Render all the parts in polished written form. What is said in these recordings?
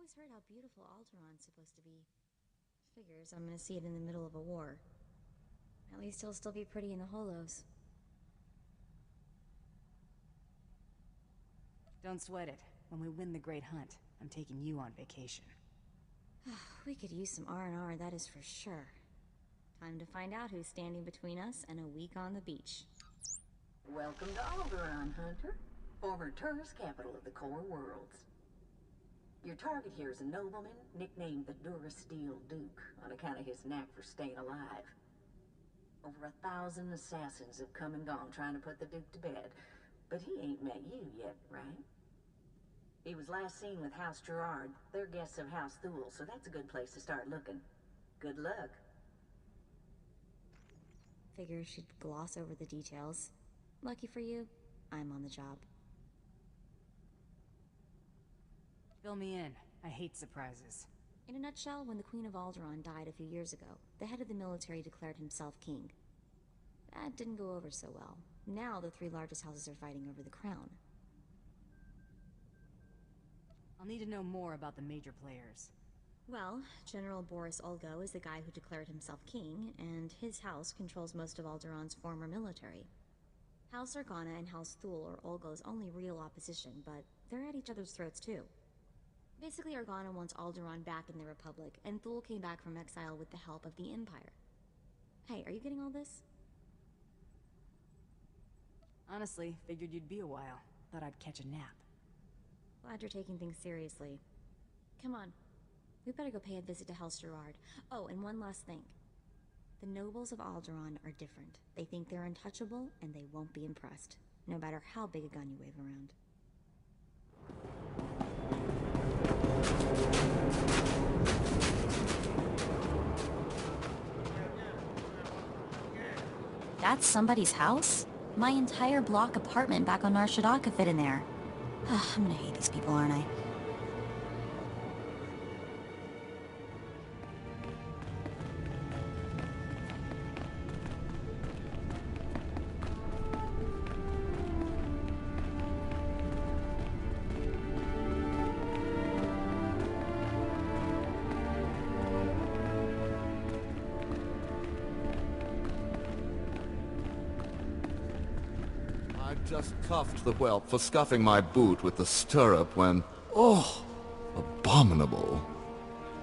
always heard how beautiful Alderaan's supposed to be. Figures I'm gonna see it in the middle of a war. At least he'll still be pretty in the holos. Don't sweat it. When we win the Great Hunt, I'm taking you on vacation. We could use some R&R, that is for sure. Time to find out who's standing between us and a week on the beach. Welcome to Alderaan, Hunter. Former tourist capital of the core worlds. Your target here is a nobleman nicknamed the Durasteel Duke on account of his knack for staying alive. Over 1,000 assassins have come and gone trying to put the Duke to bed, but he ain't met you yet, right? He was last seen with House Gerard. They're guests of House Thule, so that's a good place to start looking. Good luck. Figure she'd gloss over the details. Lucky for you, I'm on the job. Fill me in. I hate surprises. In a nutshell, when the Queen of Alderaan died a few years ago, the head of the military declared himself king. That didn't go over so well. Now the three largest houses are fighting over the crown. I'll need to know more about the major players. Well, General Boris Olgo is the guy who declared himself king, and his house controls most of Alderaan's former military. House Organa and House Thule are Olgo's only real opposition, but they're at each other's throats too. Basically, Organa wants Alderaan back in the Republic, and Thule came back from exile with the help of the Empire. Hey, are you getting all this? Honestly, figured you'd be a while. Thought I'd catch a nap. Glad you're taking things seriously. Come on. We better go pay a visit to House Gerard. Oh, and one last thing. The nobles of Alderaan are different. They think they're untouchable, and they won't be impressed, no matter how big a gun you wave around. That's somebody's house? My entire block apartment back on Nar Shaddaa could fit in there. I'm gonna hate these people, aren't I? Just cuffed the whelp for scuffing my boot with the stirrup when... Oh! Abominable.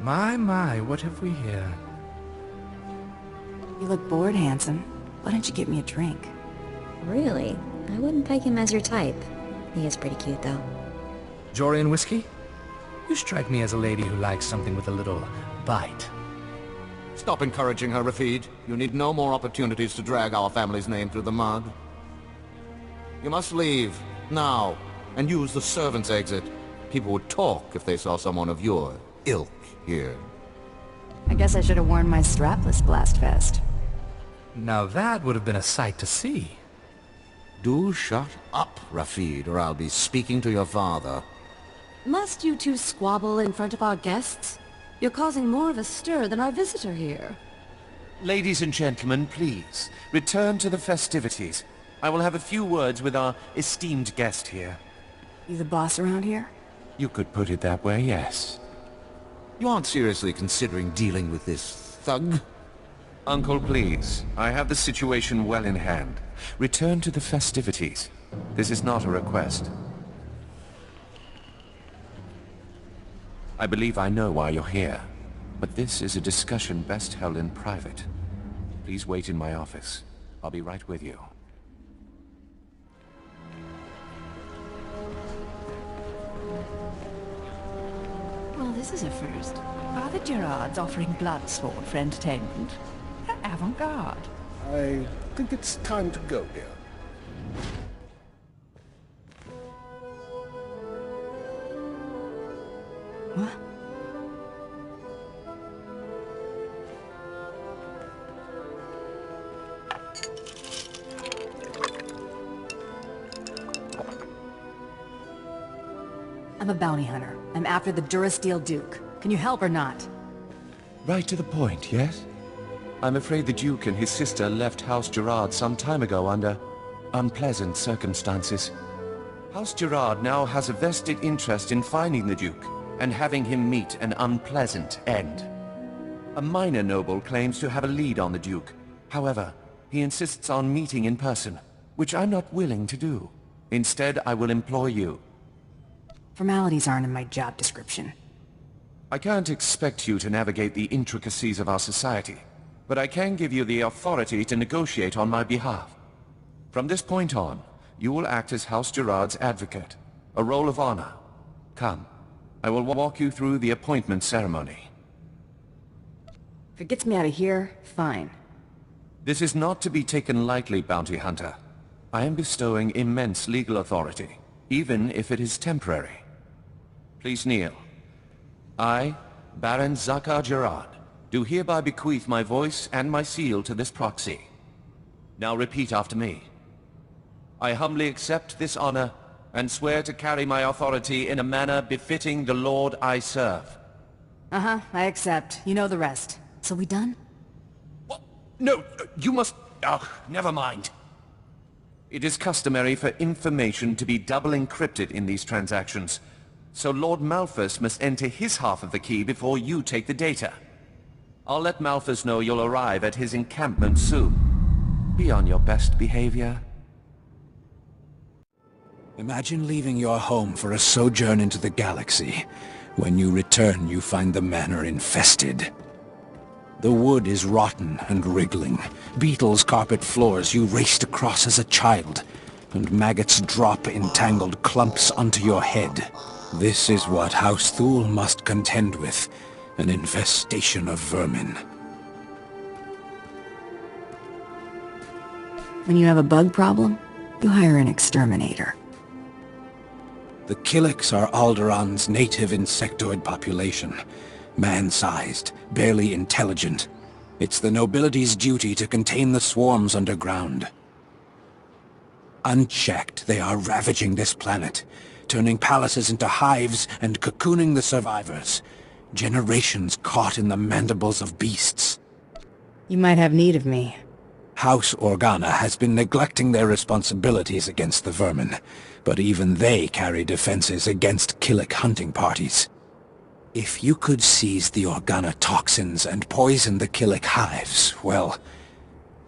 My, what have we here? You look bored, handsome. Why don't you get me a drink? Really? I wouldn't peg him as your type. He is pretty cute, though. Jorian whiskey? You strike me as a lady who likes something with a little bite. Stop encouraging her, Rafid. You need no more opportunities to drag our family's name through the mud. You must leave, now, and use the servants' exit. People would talk if they saw someone of your ilk here. I guess I should have worn my strapless blast vest. Now that would have been a sight to see. Do shut up, Rafid, or I'll be speaking to your father. Must you two squabble in front of our guests? You're causing more of a stir than our visitor here. Ladies and gentlemen, please, return to the festivities. I will have a few words with our esteemed guest here. You the boss around here? You could put it that way, yes. You aren't seriously considering dealing with this thug? Uncle, please. I have the situation well in hand. Return to the festivities. This is not a request. I believe I know why you're here, but this is a discussion best held in private. Please wait in my office. I'll be right with you. Well, this is a first. Father Gerard's offering blood sport for entertainment. How avant-garde. I think it's time to go, dear. What? I'm a bounty hunter. I'm after the Durasteel Duke. Can you help or not? Right to the point, yes? I'm afraid the Duke and his sister left House Gerard some time ago under unpleasant circumstances. House Gerard now has a vested interest in finding the Duke, and having him meet an unpleasant end. A minor noble claims to have a lead on the Duke. However, he insists on meeting in person, which I'm not willing to do. Instead, I will employ you. Formalities aren't in my job description. I can't expect you to navigate the intricacies of our society, but I can give you the authority to negotiate on my behalf. From this point on, you will act as House Gerard's advocate, a role of honor. Come, I will walk you through the appointment ceremony. If it gets me out of here, fine. This is not to be taken lightly, Bounty Hunter. I am bestowing immense legal authority, even if it is temporary. Please kneel. I, Baron Zakar Gerard, do hereby bequeath my voice and my seal to this proxy. Now repeat after me. I humbly accept this honor and swear to carry my authority in a manner befitting the Lord I serve. Uh-huh, I accept. You know the rest. So we done? What? No, you must... Oh, never mind. It is customary for information to be double encrypted in these transactions, so Lord Malthus must enter his half of the key before you take the data. I'll let Malthus know you'll arrive at his encampment soon. Be on your best behavior. Imagine leaving your home for a sojourn into the galaxy. When you return, you find the manor infested. The wood is rotten and wriggling. Beetles carpet floors you raced across as a child, and maggots drop in tangled clumps onto your head. This is what House Thule must contend with, an infestation of vermin. When you have a bug problem, you hire an exterminator. The Killiks are Alderaan's native insectoid population. Man-sized, barely intelligent. It's the nobility's duty to contain the swarms underground. Unchecked, they are ravaging this planet, turning palaces into hives and cocooning the survivors. Generations caught in the mandibles of beasts. You might have need of me. House Organa has been neglecting their responsibilities against the vermin, but even they carry defenses against Killik hunting parties. If you could seize the Organa toxins and poison the Killik hives, well,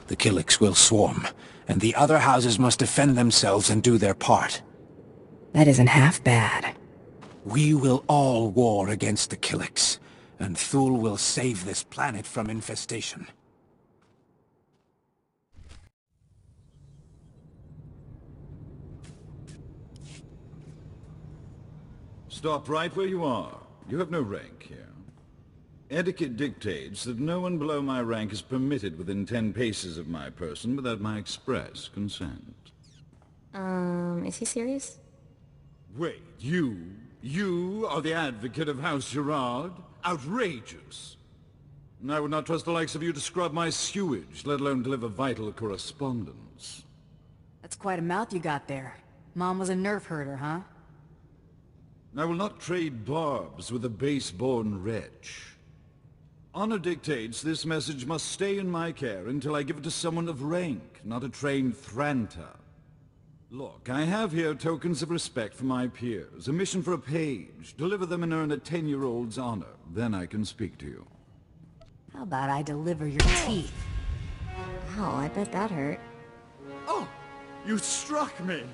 the Killiks will swarm, and the other houses must defend themselves and do their part. That isn't half bad. We will all war against the Killiks, and Thule will save this planet from infestation. Stop right where you are. You have no rank here. Etiquette dictates that no one below my rank is permitted within 10 paces of my person without my express consent. Is he serious? Wait, you are the advocate of House Gerard? Outrageous! I would not trust the likes of you to scrub my sewage, let alone deliver vital correspondence. That's quite a mouth you got there. Mom was a nerf herder, huh? I will not trade barbs with a base-born wretch. Honor dictates this message must stay in my care until I give it to someone of rank, not a trained Thranta. Look, I have here tokens of respect for my peers, a mission for a page. Deliver them and earn a 10-year-old's honor. Then I can speak to you. How about I deliver your teeth? Wow, I bet that hurt. Oh! You struck me!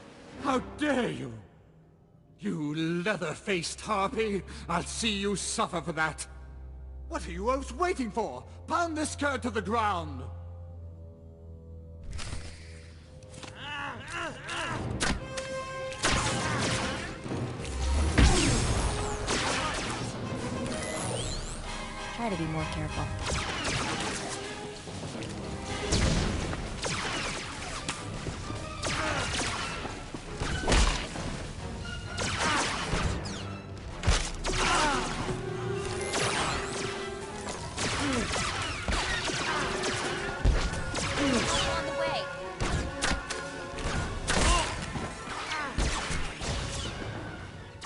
How dare you! You leather-faced harpy! I'll see you suffer for that! What are you oafs waiting for? Pound this cur to the ground! Try to be more careful.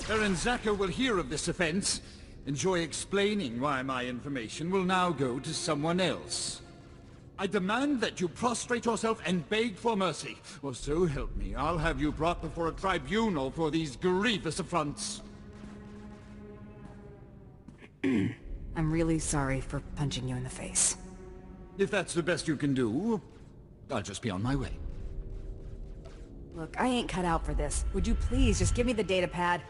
Baron Zakar will hear of this offense. Enjoy explaining why my information will now go to someone else. I demand that you prostrate yourself and beg for mercy. Or so help me, I'll have you brought before a tribunal for these grievous affronts. I'm really sorry for punching you in the face. If that's the best you can do, I'll just be on my way. Look, I ain't cut out for this. Would you please just give me the datapad?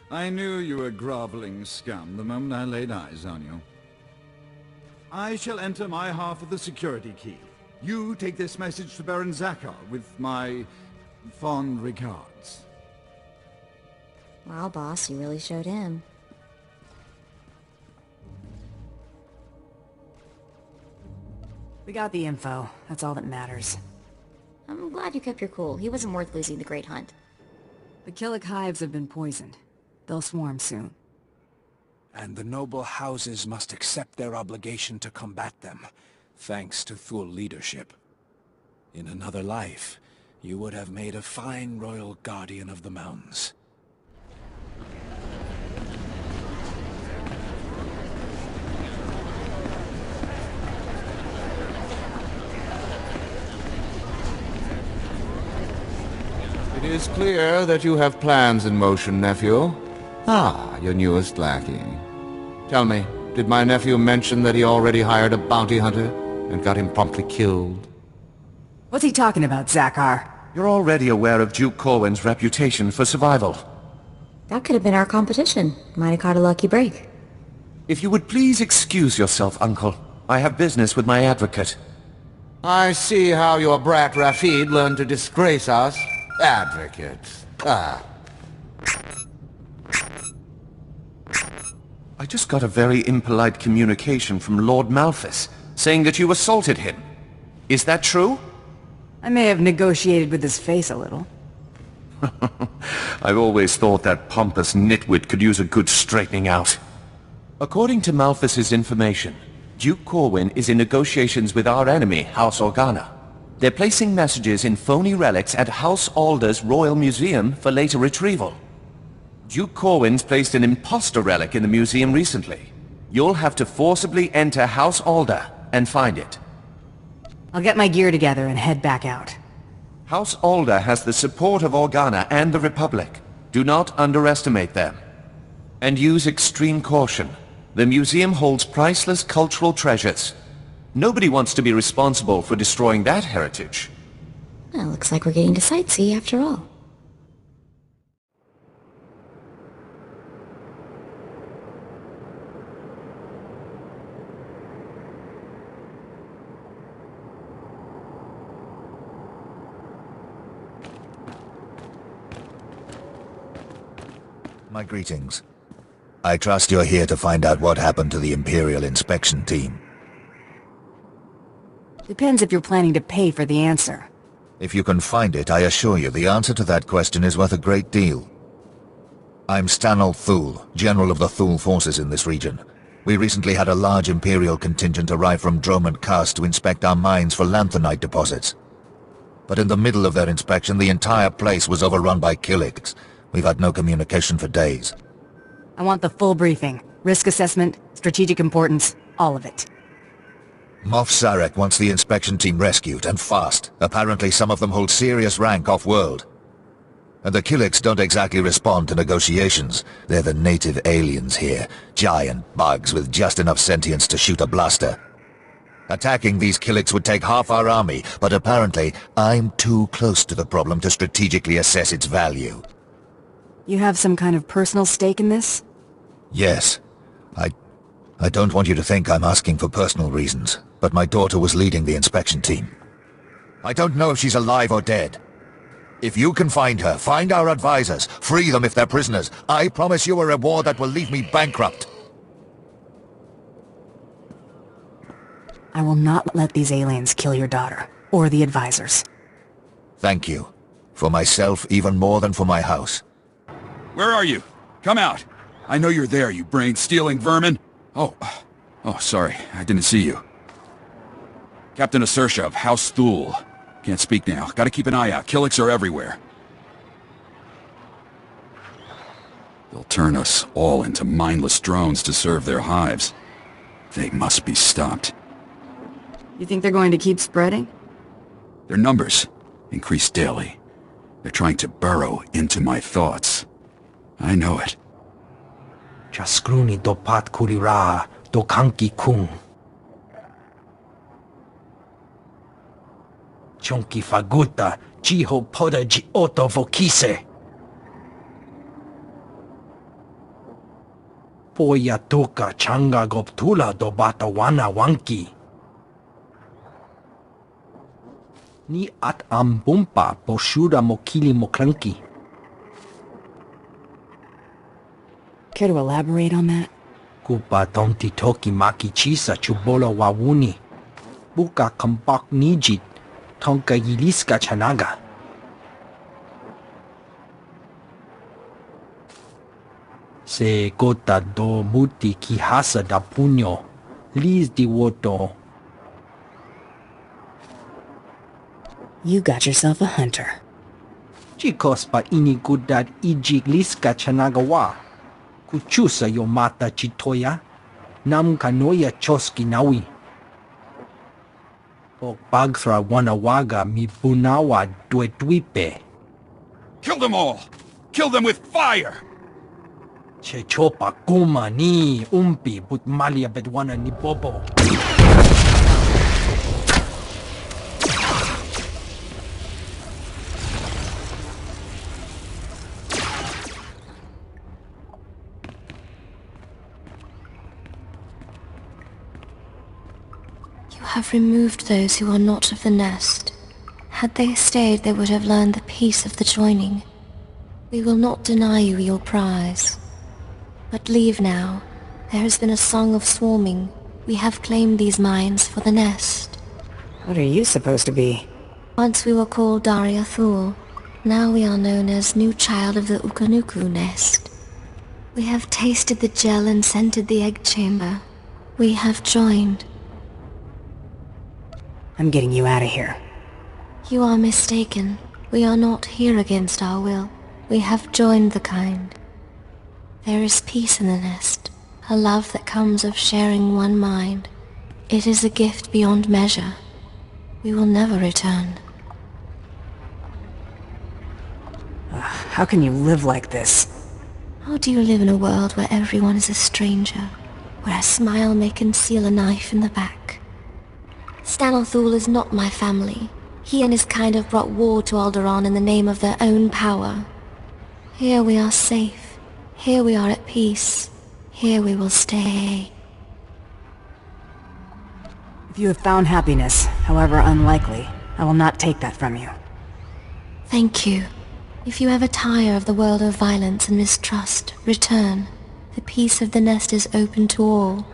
I knew you were groveling scum the moment I laid eyes on you. I shall enter my half of the security key. You take this message to Baron Zakar with my fond regards. Wow, boss, you really showed him. We got the info. That's all that matters. I'm glad you kept your cool. He wasn't worth losing the Great Hunt. The Killick hives have been poisoned. They'll swarm soon. And the noble houses must accept their obligation to combat them, thanks to Thule leadership. In another life, you would have made a fine royal guardian of the mountains. It is clear that you have plans in motion, nephew. Ah, your newest lackey. Tell me, did my nephew mention that he already hired a bounty hunter and got him promptly killed? What's he talking about, Zakar? You're already aware of Duke Corwin's reputation for survival. That could have been our competition. Might have caught a lucky break. If you would please excuse yourself, Uncle. I have business with my advocate. I see how your brat Rafid learned to disgrace us. Advocate. Ah. I just got a very impolite communication from Lord Malphas, saying that you assaulted him. Is that true? I may have negotiated with his face a little. I've always thought that pompous nitwit could use a good straightening out. According to Malphas's information, Duke Corwin is in negotiations with our enemy, House Organa. They're placing messages in phony relics at House Alder's Royal Museum for later retrieval. Duke Corwin's placed an imposter relic in the museum recently. You'll have to forcibly enter House Alder and find it. I'll get my gear together and head back out. House Alder has the support of Organa and the Republic. Do not underestimate them. And use extreme caution. The museum holds priceless cultural treasures. Nobody wants to be responsible for destroying that heritage. Well, looks like we're getting to sightsee after all. My greetings. I trust you're here to find out what happened to the Imperial inspection team. Depends if you're planning to pay for the answer. If you can find it, I assure you the answer to that question is worth a great deal. I'm Stanel Thule, General of the Thule forces in this region. We recently had a large Imperial contingent arrive from Dromund Karst to inspect our mines for lanthanite deposits. But in the middle of their inspection, the entire place was overrun by Killicks. We've had no communication for days. I want the full briefing. Risk assessment, strategic importance, all of it. Moff Sarek wants the inspection team rescued, and fast. Apparently some of them hold serious rank off-world. And the Killicks don't exactly respond to negotiations. They're the native aliens here, giant bugs with just enough sentience to shoot a blaster. Attacking these Killicks would take half our army, but apparently I'm too close to the problem to strategically assess its value. You have some kind of personal stake in this? Yes. I don't want you to think I'm asking for personal reasons, but my daughter was leading the inspection team. I don't know if she's alive or dead. If you can find her, find our advisors, free them if they're prisoners. I promise you a reward that will leave me bankrupt. I will not let these aliens kill your daughter, or the advisors. Thank you. For myself, even more than for my house. Where are you? Come out! I know you're there, you brain-stealing vermin! Oh, sorry, I didn't see you. Captain Asersha of House Thule. Can't speak now. Gotta keep an eye out. Killicks are everywhere. They'll turn us all into mindless drones to serve their hives. They must be stopped. You think they're going to keep spreading? Their numbers increase daily. They're trying to burrow into my thoughts. I know it. Chaskruni dopat kurira do kanki kung. Chonki faguta jiho poda ji oto vokise. Poya toka changa goptula do bata wana wanki. Ni at ambumpa poshuda mokili mokranki. Care to elaborate on that? Kupa tonti toki maki chisa chubola wawuni. Buka kambak nijit tonka yiliska chanaga. Se gota do muti kihasa da puño. Liz di woto. You got yourself a hunter. Chikos pa inigudad ijig liska chanagawa. Kuchusa yo mata chitoya. Nam kanoya choski nawi. Pok bagthra wanawaga mi bunawa duetwipe. Kill them all! Kill them with fire! Chechopa kuma ni umpi but malia bedwana ni bobo. You have removed those who are not of the nest. Had they stayed, they would have learned the peace of the joining. We will not deny you your prize. But leave now. There has been a song of swarming. We have claimed these mines for the nest. What are you supposed to be? Once we were called Daria Thul. Now we are known as new child of the Ukanuku nest. We have tasted the gel and scented the egg chamber. We have joined. I'm getting you out of here. You are mistaken. We are not here against our will. We have joined the kind. There is peace in the nest, a love that comes of sharing one mind. It is a gift beyond measure. We will never return. How can you live like this? How do you live in a world where everyone is a stranger? Where a smile may conceal a knife in the back? Stanothul is not my family. He and his kind have brought war to Alderaan in the name of their own power. Here we are safe. Here we are at peace. Here we will stay. If you have found happiness, however unlikely, I will not take that from you. Thank you. If you ever tire of the world of violence and mistrust, return. The peace of the nest is open to all.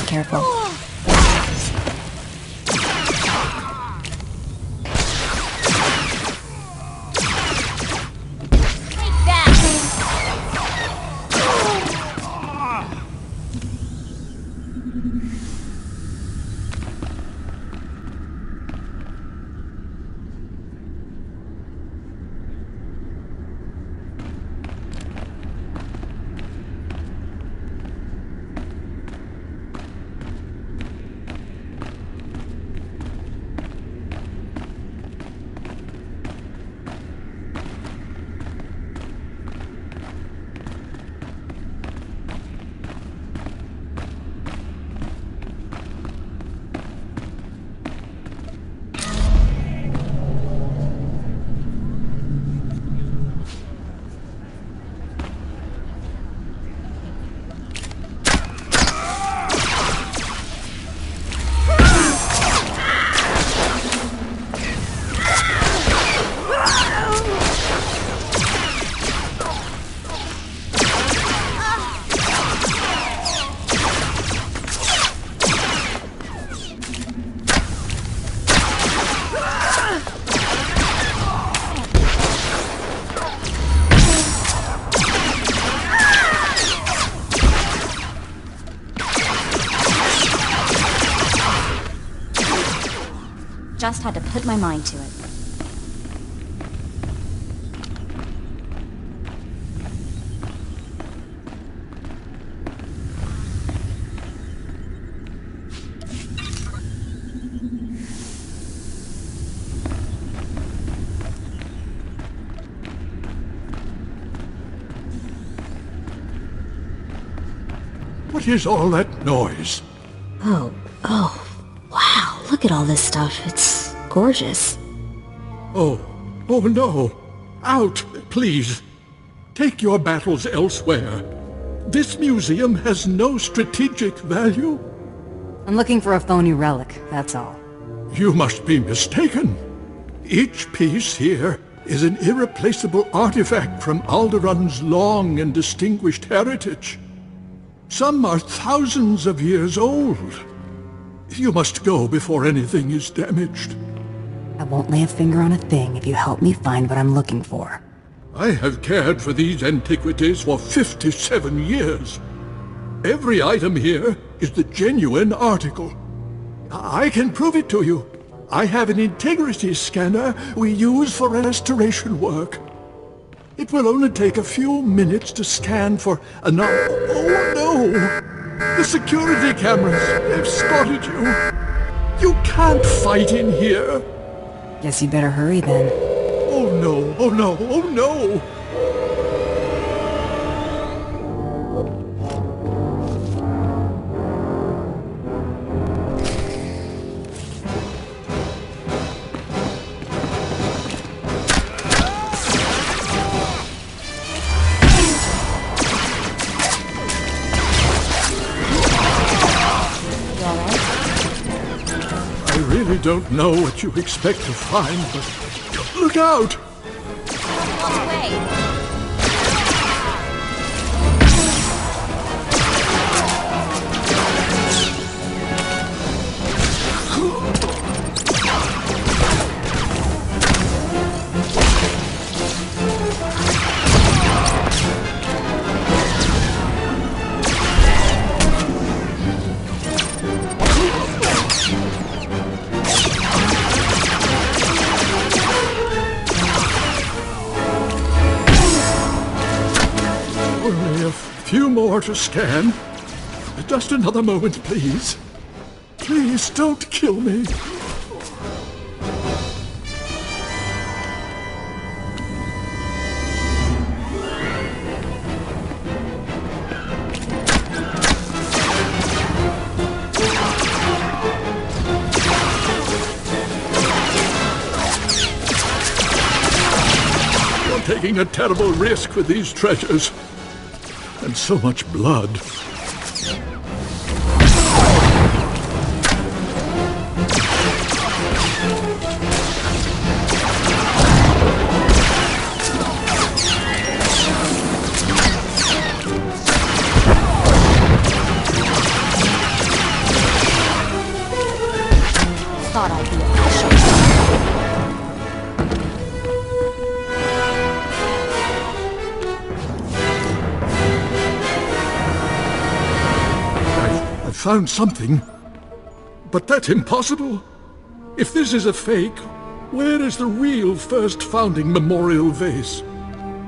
Careful. Just had to put my mind to it. What is all that noise? Oh, wow, look at all this stuff. It's gorgeous. Oh no. Out, please. Take your battles elsewhere. This museum has no strategic value. I'm looking for a phony relic, that's all. You must be mistaken. Each piece here is an irreplaceable artifact from Alderaan's long and distinguished heritage. Some are thousands of years old. You must go before anything is damaged. I won't lay a finger on a thing if you help me find what I'm looking for. I have cared for these antiquities for 57 years. Every item here is the genuine article. I can prove it to you. I have an integrity scanner we use for restoration work. It will only take a few minutes to scan for an... Oh no! The security cameras have spotted you. You can't fight in here. Guess you better hurry then. Oh no, oh no, oh no! I don't know what you expect to find, but look out! Few more to scan. Just another moment, please. Please don't kill me. You're taking a terrible risk with these treasures. And so much blood. Thought I'd be official. Found something, but that's impossible. If this is a fake, where is the real first founding memorial vase?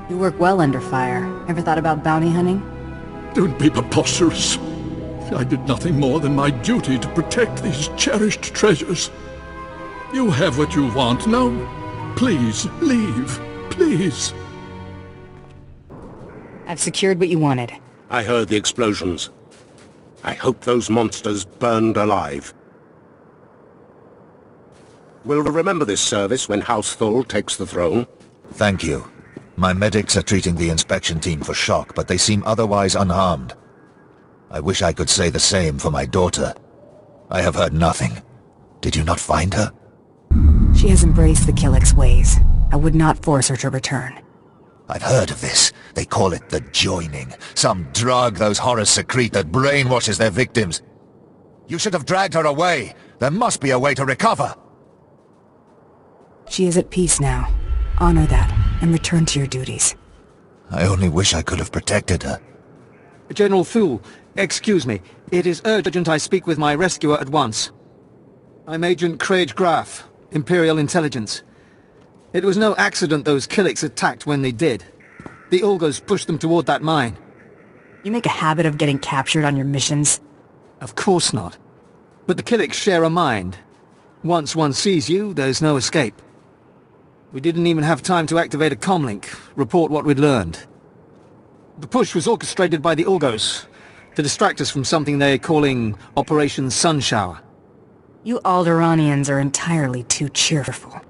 You work well under fire. Ever thought about bounty hunting? Don't be preposterous. I did nothing more than my duty to protect these cherished treasures. You have what you want. Now, please, leave. Please. I've secured what you wanted. I heard the explosions. I hope those monsters burned alive. We'll remember this service when House Thul takes the throne. Thank you. My medics are treating the inspection team for shock, but they seem otherwise unharmed. I wish I could say the same for my daughter. I have heard nothing. Did you not find her? She has embraced the Killik's ways. I would not force her to return. I've heard of this. They call it the joining. Some drug those horrors secrete that brainwashes their victims. You should have dragged her away. There must be a way to recover. She is at peace now. Honor that, and return to your duties. I only wish I could have protected her. General Thul, excuse me. It is urgent I speak with my rescuer at once. I'm Agent Craig Graff, Imperial intelligence. It was no accident those Killiks attacked when they did. The Ulgos pushed them toward that mine. You make a habit of getting captured on your missions? Of course not. But the Killiks share a mind. Once one sees you, there's no escape. We didn't even have time to activate a comlink, report what we'd learned. The push was orchestrated by the Ulgos, to distract us from something they're calling Operation Sunshower. You Alderaanians are entirely too cheerful.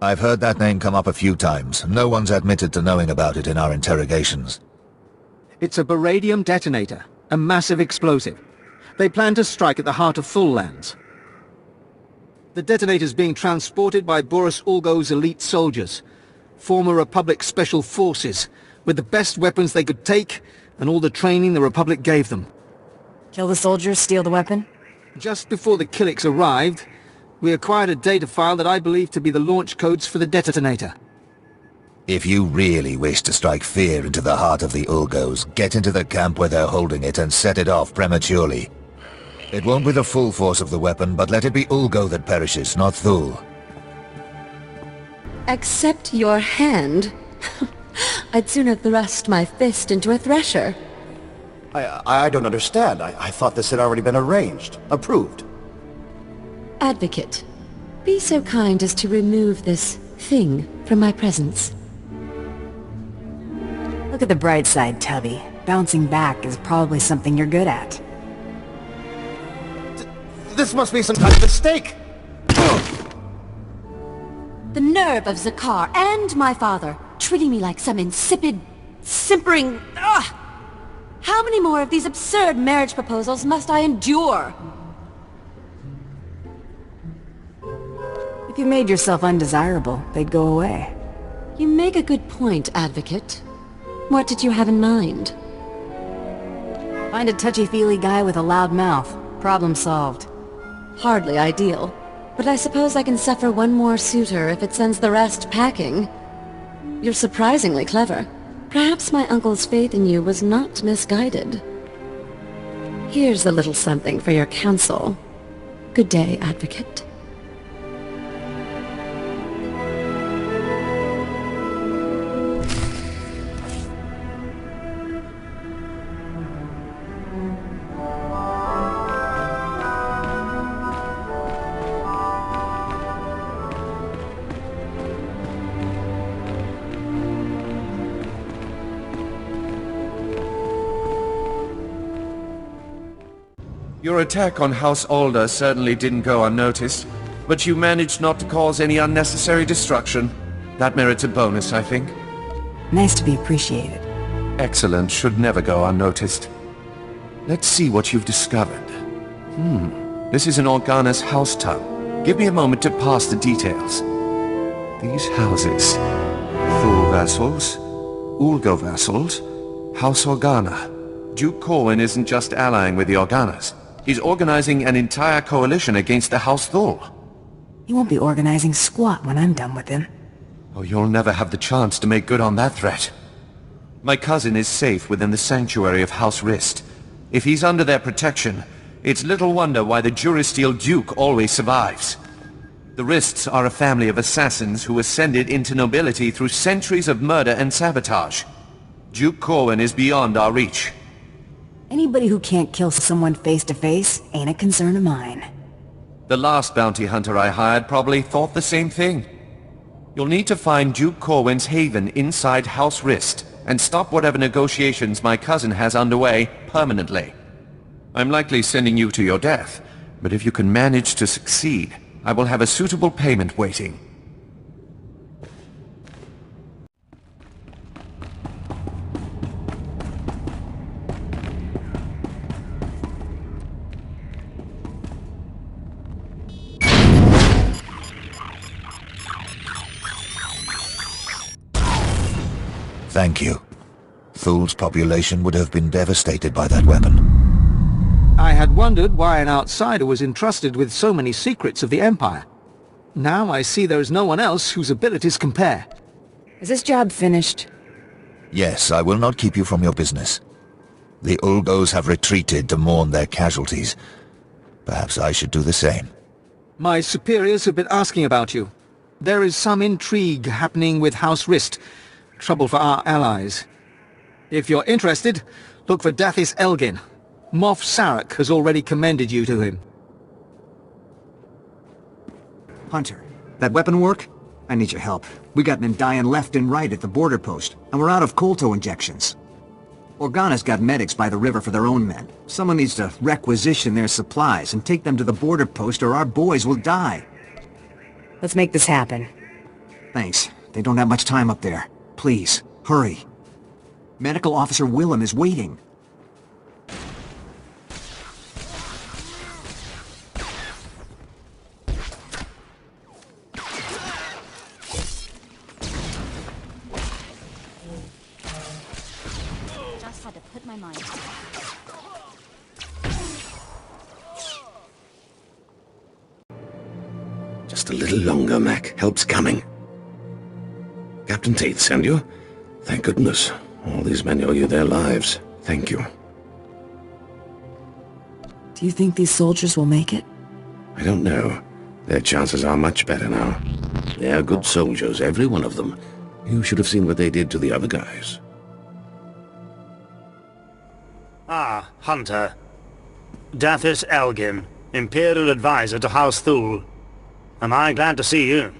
I've heard that name come up a few times. No one's admitted to knowing about it in our interrogations. It's a baradium detonator, a massive explosive. They plan to strike at the heart of Thul lands. The detonator's being transported by Boris Ulgo's elite soldiers, former Republic Special Forces, with the best weapons they could take and all the training the Republic gave them. Kill the soldiers, steal the weapon? Just before the Killiks arrived, we acquired a data file that I believe to be the launch codes for the detonator. If you really wish to strike fear into the heart of the Ulgos, get into the camp where they're holding it and set it off prematurely. It won't be the full force of the weapon, but let it be Ulgo that perishes, not Thul. Accept your hand? I'd sooner thrust my fist into a thresher. I don't understand. I thought this had already been arranged. Approved. Advocate, be so kind as to remove this thing from my presence. Look at the bright side, Tubby. Bouncing back is probably something you're good at. This must be some kind of mistake! The nerve of Zakar and my father, treating me like some insipid, simpering... Ugh! How many more of these absurd marriage proposals must I endure? If you made yourself undesirable, they'd go away. You make a good point, Advocate. What did you have in mind? Find a touchy-feely guy with a loud mouth. Problem solved. Hardly ideal. But I suppose I can suffer one more suitor if it sends the rest packing. You're surprisingly clever. Perhaps my uncle's faith in you was not misguided. Here's a little something for your counsel. Good day, Advocate. Your attack on House Alder certainly didn't go unnoticed, but you managed not to cause any unnecessary destruction. That merits a bonus, I think. Nice to be appreciated. Excellence should never go unnoticed. Let's see what you've discovered. This is an Organa's house town. Give me a moment to pass the details. These houses. Thul vassals, Ulgo vassals, House Organa. Duke Corwin isn't just allying with the Organas. He's organizing an entire coalition against the House Thul. He won't be organizing squat when I'm done with him. Oh, you'll never have the chance to make good on that threat. My cousin is safe within the sanctuary of House Rist. If he's under their protection, it's little wonder why the Durasteel Duke always survives. The Rists are a family of assassins who ascended into nobility through centuries of murder and sabotage. Duke Corwin is beyond our reach. Anybody who can't kill someone face-to-face ain't a concern of mine. The last bounty hunter I hired probably thought the same thing. You'll need to find Duke Corwin's haven inside House Rist, and stop whatever negotiations my cousin has underway permanently. I'm likely sending you to your death, but if you can manage to succeed, I will have a suitable payment waiting. Thank you. Thul's population would have been devastated by that weapon. I had wondered why an outsider was entrusted with so many secrets of the Empire. Now I see there is no one else whose abilities compare. Is this job finished? Yes, I will not keep you from your business. The Ulgos have retreated to mourn their casualties. Perhaps I should do the same. My superiors have been asking about you. There is some intrigue happening with House Rist. Trouble for our allies. If you're interested, look for Dathis Elgin. Moff Sarek has already commended you to him. Hunter, that weapon work? I need your help. We got men dying left and right at the border post, and we're out of Kolto injections. Organa's got medics by the river for their own men. Someone needs to requisition their supplies and take them to the border post or our boys will die. Let's make this happen. Thanks. They don't have much time up there. Please, hurry. Medical Officer Willem is waiting. Just had to put my mind to it. Just a little longer, Mac. Help's coming. Captain Tate send you? Thank goodness. All these men owe you their lives. Thank you. Do you think these soldiers will make it? I don't know. Their chances are much better now. They're good soldiers, every one of them. You should have seen what they did to the other guys. Ah, Hunter. Dathis Elgin, Imperial Advisor to House Thule. Am I glad to see you?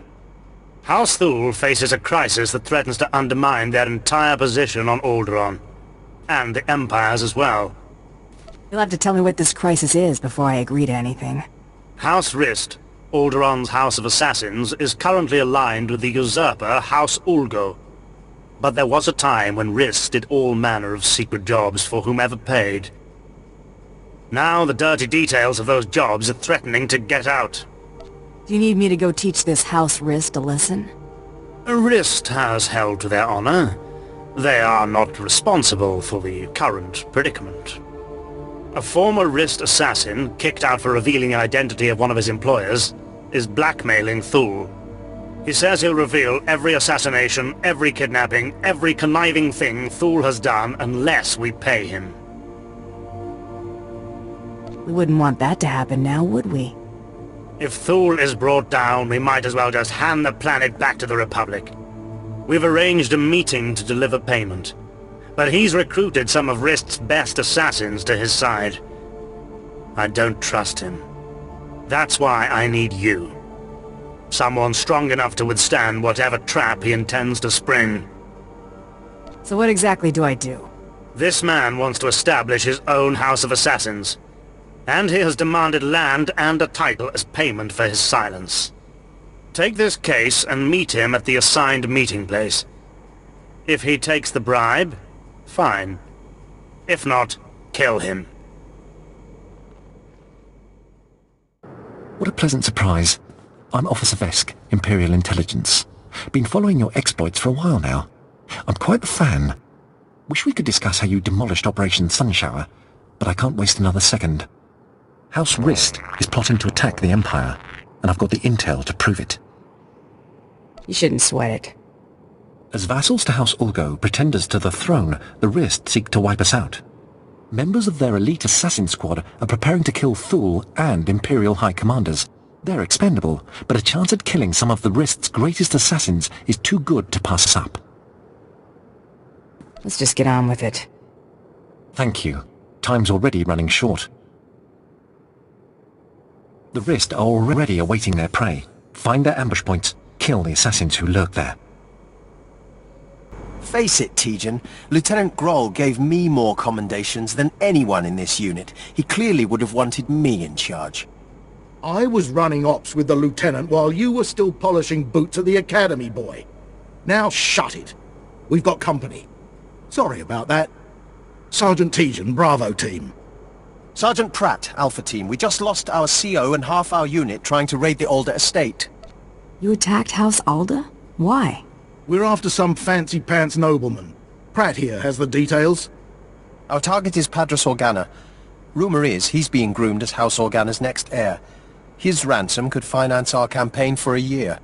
House Thule faces a crisis that threatens to undermine their entire position on Alderaan. And the Empire's as well. You'll have to tell me what this crisis is before I agree to anything. House Rist, Alderaan's House of Assassins, is currently aligned with the usurper House Ulgo. But there was a time when Rist did all manner of secret jobs for whomever paid. Now the dirty details of those jobs are threatening to get out. Do you need me to go teach this House Rist a lesson? Rist has held to their honor. They are not responsible for the current predicament. A former Rist assassin, kicked out for revealing the identity of one of his employers, is blackmailing Thule. He says he'll reveal every assassination, every kidnapping, every conniving thing Thule has done unless we pay him. We wouldn't want that to happen now, would we? If Thule is brought down, we might as well just hand the planet back to the Republic. We've arranged a meeting to deliver payment. But he's recruited some of Rist's best assassins to his side. I don't trust him. That's why I need you. Someone strong enough to withstand whatever trap he intends to spring. So what exactly do I do? This man wants to establish his own House of Assassins. And he has demanded land and a title as payment for his silence. Take this case and meet him at the assigned meeting place. If he takes the bribe, fine. If not, kill him. What a pleasant surprise. I'm Officer Vesk, Imperial Intelligence. Been following your exploits for a while now. I'm quite a fan. Wish we could discuss how you demolished Operation Sunshower, but I can't waste another second. House Rist is plotting to attack the Empire, and I've got the intel to prove it. You shouldn't sweat it. As vassals to House Ulgo, pretenders to the throne, the Rist seek to wipe us out. Members of their elite assassin squad are preparing to kill Thule and Imperial High Commanders. They're expendable, but a chance at killing some of the Rist's greatest assassins is too good to pass us up. Let's just get on with it. Thank you. Time's already running short. The Rist are already awaiting their prey. Find their ambush points, kill the assassins who lurk there. Face it, Tejan. Lieutenant Grohl gave me more commendations than anyone in this unit. He clearly would have wanted me in charge. I was running ops with the lieutenant while you were still polishing boots at the academy, boy. Now shut it. We've got company. Sorry about that. Sergeant Tejan, Bravo team. Sergeant Pratt, Alpha Team. We just lost our CO and half our unit trying to raid the Alder estate. You attacked House Alder? Why? We're after some fancy-pants nobleman. Pratt here has the details. Our target is Padros Organa. Rumor is he's being groomed as House Organa's next heir. His ransom could finance our campaign for a year.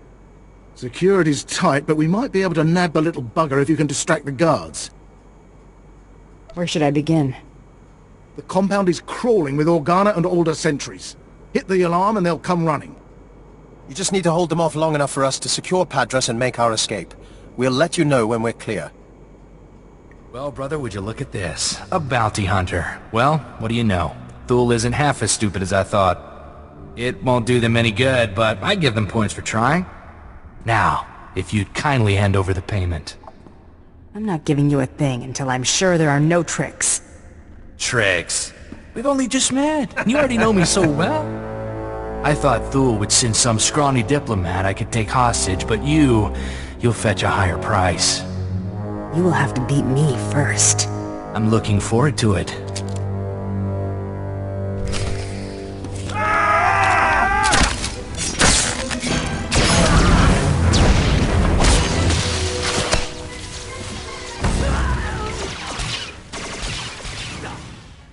Security's tight, but we might be able to nab the little bugger if you can distract the guards. Where should I begin? The compound is crawling with Organa and Alder sentries. Hit the alarm and they'll come running. You just need to hold them off long enough for us to secure Padras and make our escape. We'll let you know when we're clear. Well, brother, would you look at this? A bounty hunter. Well, what do you know? Thule isn't half as stupid as I thought. It won't do them any good, but I give them points for trying. Now, if you'd kindly hand over the payment. I'm not giving you a thing until I'm sure there are no tricks. Tricks? We've only just met, and you already know me so well. I thought Thule would send some scrawny diplomat I could take hostage, but you'll fetch a higher price. You will have to beat me first. I'm looking forward to it.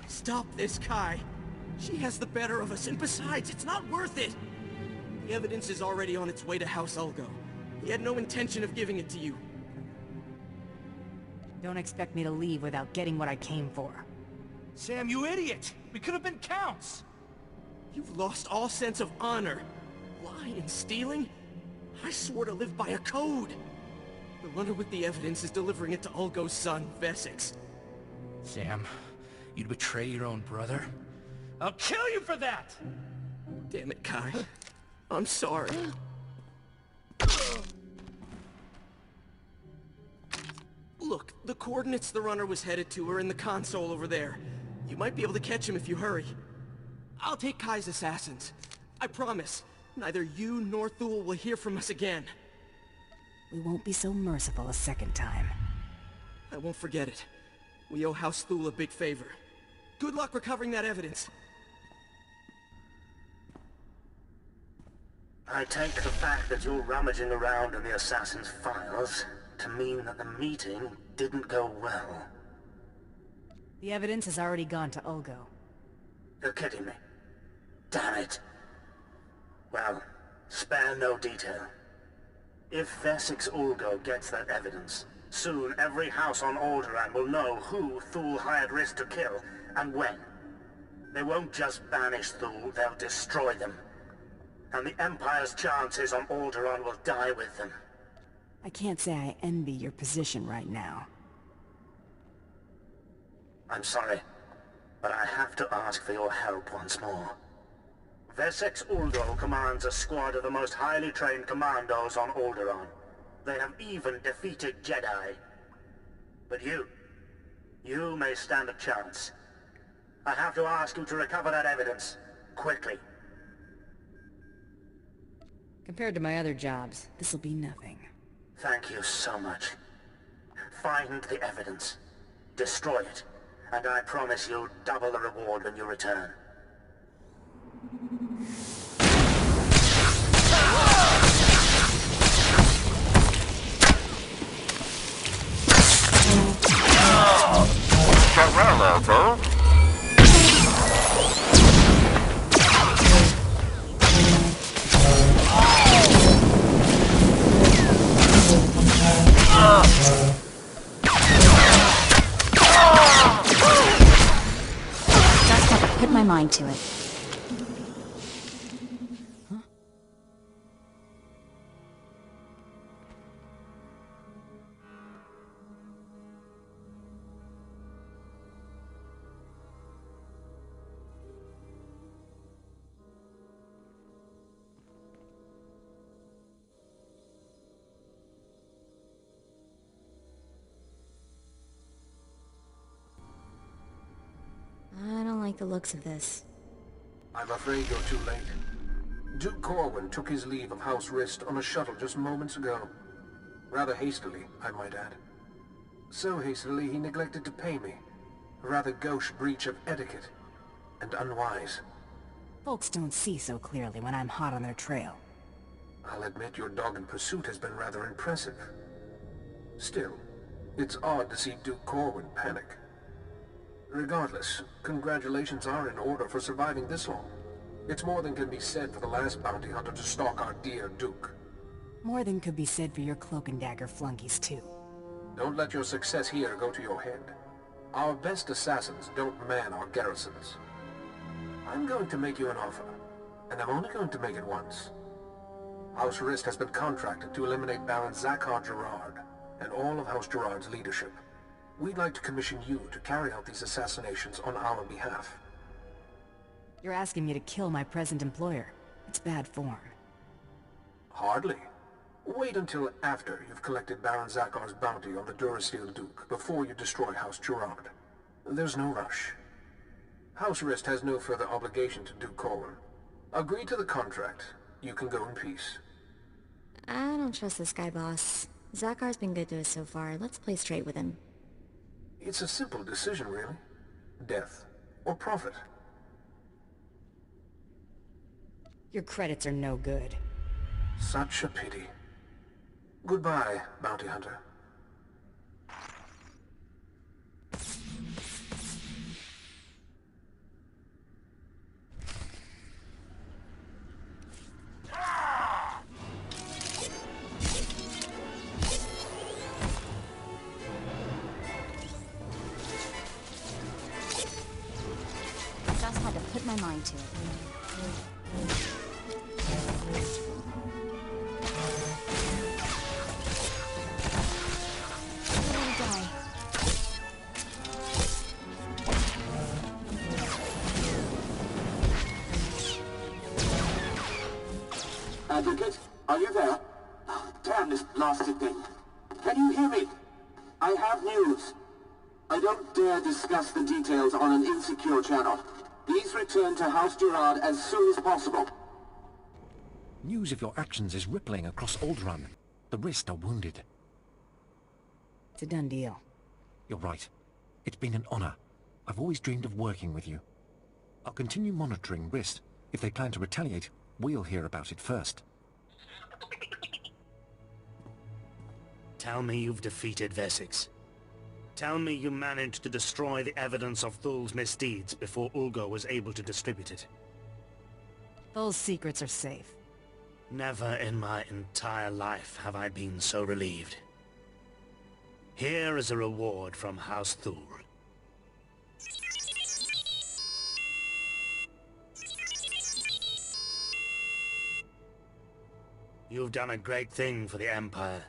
Stop this, Kai. She has the better of us, and besides, it's not worth it. The evidence is already on its way to House Ulgo. He had no intention of giving it to you. Don't expect me to leave without getting what I came for. Sam, you idiot! We could have been counts! You've lost all sense of honor. Lying and stealing? I swore to live by a code. The runner with the evidence is delivering it to Ulgo's son, Vesix. Sam, you'd betray your own brother? I'll kill you for that! Damn it, Kai. I'm sorry. Look, the coordinates the runner was headed to are in the console over there. You might be able to catch him if you hurry. I'll take Kai's assassins. I promise. Neither you nor Thule will hear from us again. We won't be so merciful a second time. I won't forget it. We owe House Thule a big favor. Good luck recovering that evidence. I take the fact that you're rummaging around in the assassin's files to mean that the meeting didn't go well. The evidence has already gone to Ulgo. You're kidding me. Damn it. Well, spare no detail. If Vesix Ulgo gets that evidence, soon every house on Alderaan will know who Thule hired Risk to kill, and when. They won't just banish Thule, they'll destroy them. And the Empire's chances on Alderaan will die with them. I can't say I envy your position right now. I'm sorry, but I have to ask for your help once more. Vesix Ulgo commands a squad of the most highly trained commandos on Alderaan. They have even defeated Jedi. But you may stand a chance. I have to ask you to recover that evidence, quickly. Compared to my other jobs, this'll be nothing. Thank you so much. Find the evidence, destroy it, and I promise you double the reward when you return. Just have to put my mind to it. I don't like the looks of this. I'm afraid you're too late. Duke Corwin took his leave of House Rist on a shuttle just moments ago. Rather hastily, I might add. So hastily he neglected to pay me. A rather gauche breach of etiquette. And unwise. Folks don't see so clearly when I'm hot on their trail. I'll admit your dogged pursuit has been rather impressive. Still, it's odd to see Duke Corwin panic. Regardless, congratulations are in order for surviving this long. It's more than can be said for the last bounty hunter to stalk our dear Duke. More than could be said for your cloak and dagger flunkies, too. Don't let your success here go to your head. Our best assassins don't man our garrisons. I'm going to make you an offer, and I'm only going to make it once. House Rist has been contracted to eliminate Baron Zakhar Gerard and all of House Gerard's leadership. We'd like to commission you to carry out these assassinations on our behalf. You're asking me to kill my present employer. It's bad form. Hardly. Wait until after you've collected Baron Zakhar's bounty on the Durasteel Duke before you destroy House Gerard. There's no rush. House Rist has no further obligation to Duke Corwin. Agree to the contract. You can go in peace. I don't trust this guy, boss. Zakhar's been good to us so far. Let's play straight with him. It's a simple decision, really. Death or profit. Your credits are no good. Such a pity. Goodbye, bounty hunter. Just had to put my mind to it. Advocate, are you there? Oh, damn this blasted thing. Can you hear me? I have news. I don't dare discuss the details on an insecure channel. Please return to House Gerard as soon as possible. News of your actions is rippling across Alderaan. The Rist are wounded. It's a done deal. You're right. It's been an honor. I've always dreamed of working with you. I'll continue monitoring Rist. If they plan to retaliate, we'll hear about it first. Tell me you've defeated Wessex. Tell me you managed to destroy the evidence of Thul's misdeeds before Ulgo was able to distribute it. Those secrets are safe. Never in my entire life have I been so relieved. Here is a reward from House Thul. You've done a great thing for the Empire.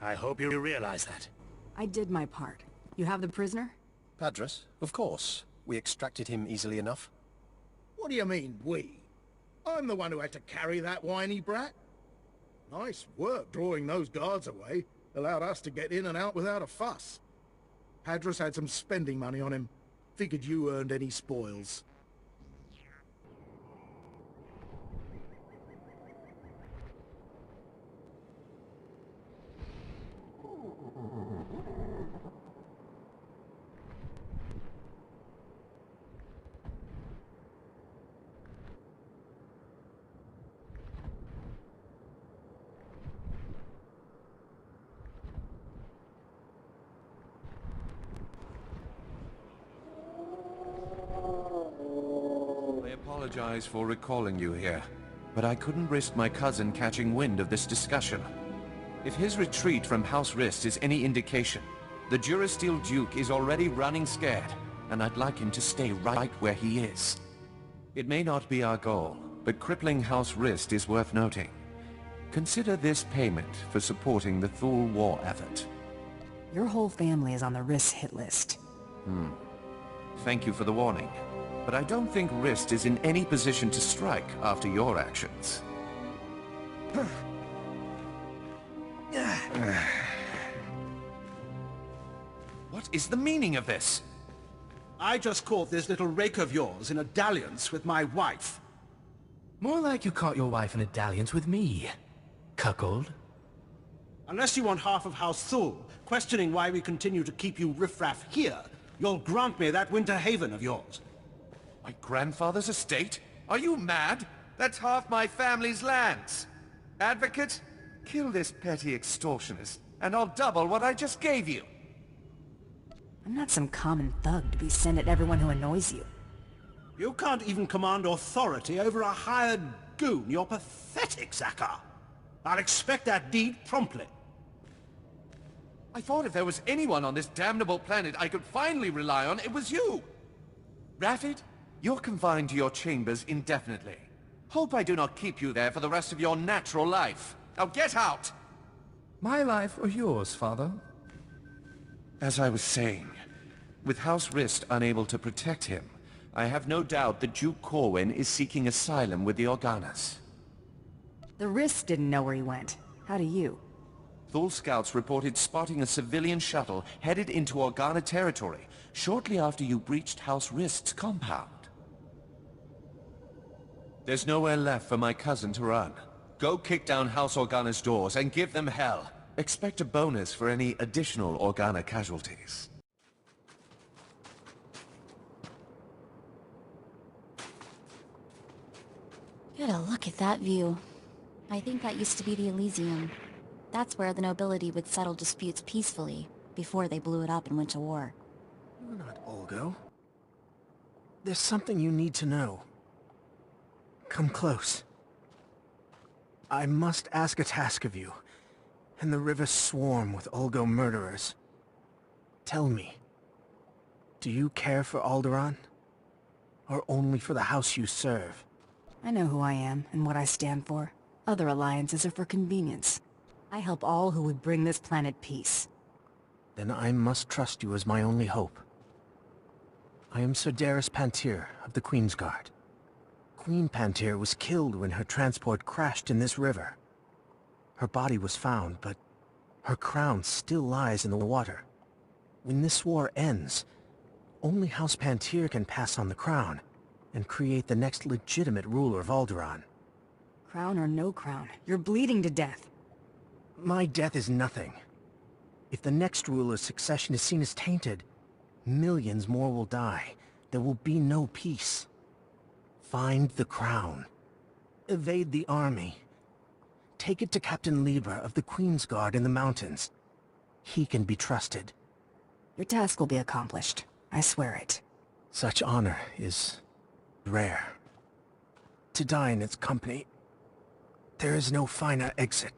I hope you realize that. I did my part. You have the prisoner? Padras, of course. We extracted him easily enough. What do you mean, we? I'm the one who had to carry that whiny brat. Nice work drawing those guards away. Allowed us to get in and out without a fuss. Padras had some spending money on him. Figured you earned any spoils. I apologize for recalling you here, but I couldn't risk my cousin catching wind of this discussion. If his retreat from House Rist is any indication, the Durasteel Duke is already running scared, and I'd like him to stay right where he is. It may not be our goal, but crippling House Rist is worth noting. Consider this payment for supporting the Thul war effort. Your whole family is on the Rist hit list. Thank you for the warning, but I don't think Rist is in any position to strike after your actions. What is the meaning of this? I just caught this little rake of yours in a dalliance with my wife. More like you caught your wife in a dalliance with me, cuckold. Unless you want half of House Thul, questioning why we continue to keep you riffraff here, you'll grant me that winter haven of yours. My grandfather's estate? Are you mad? That's half my family's lands. Advocate, kill this petty extortionist, and I'll double what I just gave you. I'm not some common thug to be sent at everyone who annoys you. You can't even command authority over a hired goon. You're pathetic, Zakhar. I'll expect that deed promptly. I thought if there was anyone on this damnable planet I could finally rely on, it was you! Rafid, you're confined to your chambers indefinitely. Hope I do not keep you there for the rest of your natural life. Now get out! My life or yours, Father? As I was saying, with House Rist unable to protect him, I have no doubt that Duke Corwin is seeking asylum with the Organas. The Rist didn't know where he went. How do you? Thule scouts reported spotting a civilian shuttle headed into Organa territory shortly after you breached House Rist's compound. There's nowhere left for my cousin to run. Go kick down House Organa's doors and give them hell. Expect a bonus for any additional Organa casualties. Get a look at that view. I think that used to be the Elysium. That's where the nobility would settle disputes peacefully, before they blew it up and went to war. You're not Olgo. There's something you need to know. Come close. I must ask a task of you, and the rivers swarm with Olgo murderers. Tell me, do you care for Alderaan? Or only for the house you serve? I know who I am and what I stand for. Other alliances are for convenience. I help all who would bring this planet peace. Then I must trust you as my only hope. I am Sir Darius Pantir of the Queen's Guard. Queen Pantir was killed when her transport crashed in this river. Her body was found, but her crown still lies in the water. When this war ends, only House Pantir can pass on the crown and create the next legitimate ruler of Alderaan. Crown or no crown, you're bleeding to death. My death is nothing. If the next ruler's succession is seen as tainted, millions more will die. There will be no peace. Find the crown. Evade the army. Take it to Captain Libra of the Queen's Guard in the mountains. He can be trusted. Your task will be accomplished. I swear it. Such honor is rare. To die in its company, there is no finer exit.